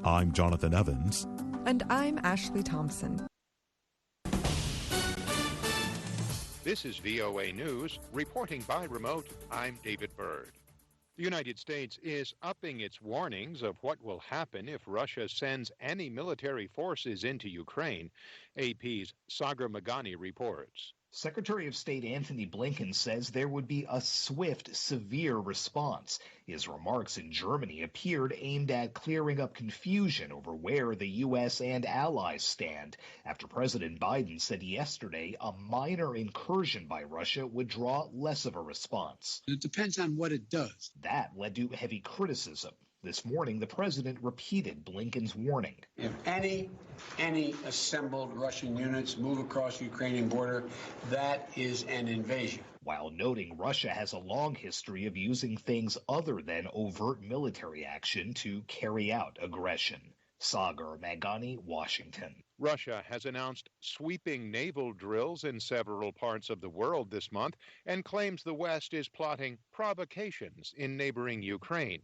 I'm Jonathan Evans. And I'm Ashley Thompson. This is VOA News. Reporting by remote, I'm David Byrd. The United States is upping its warnings of what will happen if Russia sends any military forces into Ukraine. AP's Sagar Magani reports. Secretary of State Antony Blinken says there would be a swift, severe response. His remarks in Germany appeared aimed at clearing up confusion over where the U.S. and allies stand, after President Biden said yesterday a minor incursion by Russia would draw less of a response. It depends on what it does. That led to heavy criticism. This morning, the president repeated Blinken's warning. If any assembled Russian units move across the Ukrainian border, that is an invasion. While noting Russia has a long history of using things other than overt military action to carry out aggression. Sagar Magani, Washington. Russia has announced sweeping naval drills in several parts of the world this month and claims the West is plotting provocations in neighboring Ukraine.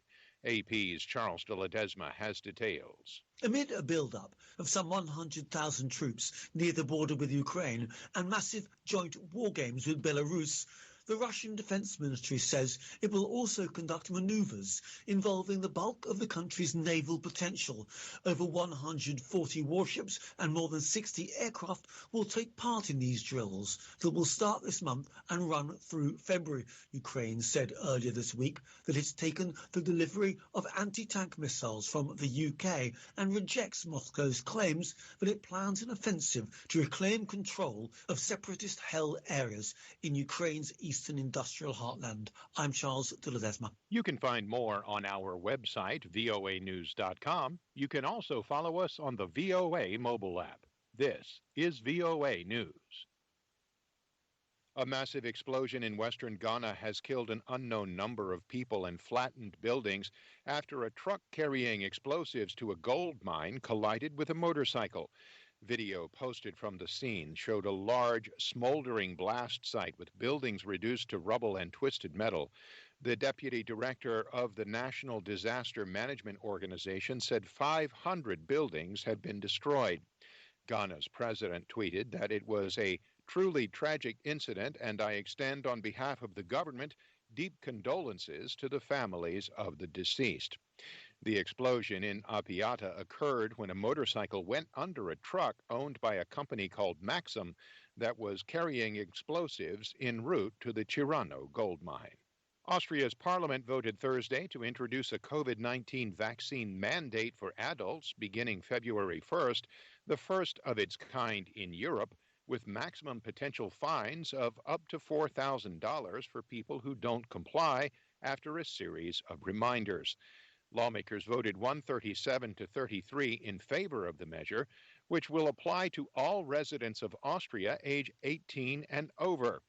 AP's Charles de Ledesma has details. Amid a build-up of some 100,000 troops near the border with Ukraine and massive joint war games with Belarus, the Russian Defense Ministry says it will also conduct maneuvers involving the bulk of the country's naval potential. Over 140 warships and more than 60 aircraft will take part in these drills that will start this month and run through February. Ukraine said earlier this week that it's taken the delivery of anti-tank missiles from the UK and rejects Moscow's claims that it plans an offensive to reclaim control of separatist-held areas in Ukraine's eastern industrial heartland. I'm Charles de Ledesma. You can find more on our website, voanews.com. You can also follow us on the VOA mobile app. This is VOA News. A massive explosion in western Ghana has killed an unknown number of people and flattened buildings after a truck carrying explosives to a gold mine collided with a motorcycle. Video posted from the scene showed a large, smoldering blast site with buildings reduced to rubble and twisted metal. The deputy director of the National Disaster Management Organization said 500 buildings had been destroyed. Ghana's president tweeted that it was a truly tragic incident, and I extend on behalf of the government deep condolences to the families of the deceased. The explosion in Apiata occurred when a motorcycle went under a truck owned by a company called Maxim that was carrying explosives en route to the Chirano gold mine. Austria's parliament voted Thursday to introduce a COVID-19 vaccine mandate for adults beginning February 1st, the first of its kind in Europe, with maximum potential fines of up to $4,000 for people who don't comply after a series of reminders. Lawmakers voted 137 to 33 in favor of the measure, which will apply to all residents of Austria age 18 and over.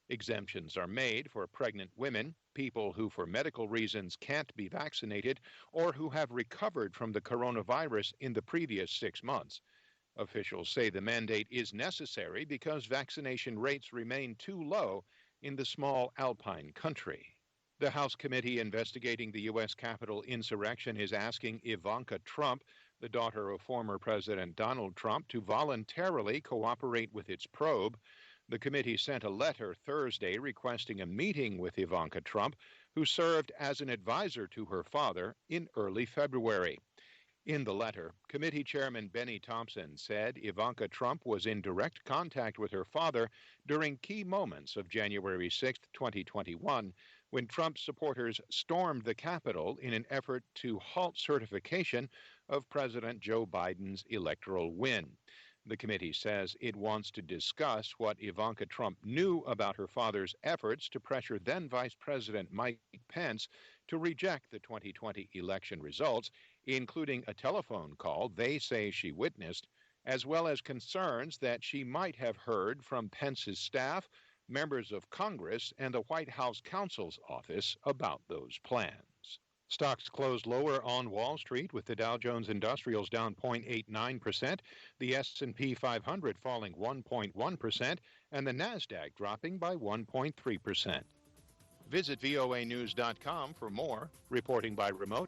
Exemptions are made for pregnant women, people who for medical reasons can't be vaccinated, or who have recovered from the coronavirus in the previous 6 months. Officials say the mandate is necessary because vaccination rates remain too low in the small Alpine country. The House committee investigating the U.S. Capitol insurrection is asking Ivanka Trump, the daughter of former President Donald Trump, to voluntarily cooperate with its probe. The committee sent a letter Thursday requesting a meeting with Ivanka Trump, who served as an advisor to her father in early February. In the letter, committee chairman Benny Thompson said Ivanka Trump was in direct contact with her father during key moments of January 6, 2021, when Trump supporters stormed the Capitol in an effort to halt certification of President Joe Biden's electoral win. The committee says it wants to discuss what Ivanka Trump knew about her father's efforts to pressure then Vice President Mike Pence to reject the 2020 election results, including a telephone call they say she witnessed, as well as concerns that she might have heard from Pence's staff, members of Congress, and the White House counsel's office about those plans. Stocks closed lower on Wall Street, with the Dow Jones Industrials down 0.89%, the S&P 500 falling 1.1%, and the Nasdaq dropping by 1.3%. Visit voanews.com for more. Reporting by remote,